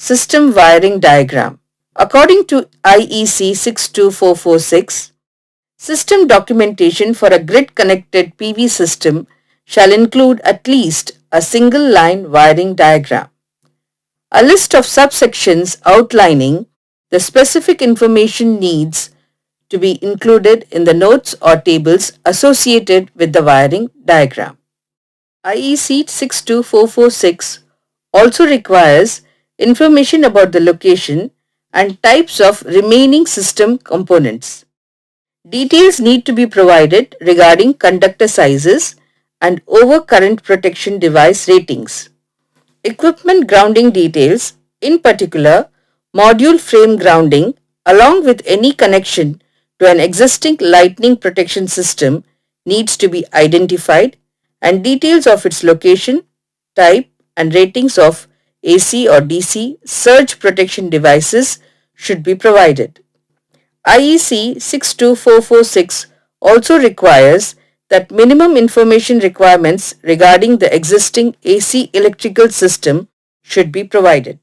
System Wiring Diagram. According to IEC 62446, system documentation for a grid-connected PV system shall include at least a single-line wiring diagram. A list of subsections outlining the specific information needs to be included in the notes or tables associated with the wiring diagram. IEC 62446 also requires information about the location and types of remaining system components. Details need to be provided regarding conductor sizes and overcurrent protection device ratings. Equipment grounding details, in particular module frame grounding, along with any connection to an existing lightning protection system, needs to be identified, and details of its location, type and ratings of AC or DC surge protection devices should be provided. IEC 62446 also requires that minimum information requirements regarding the existing AC electrical system should be provided.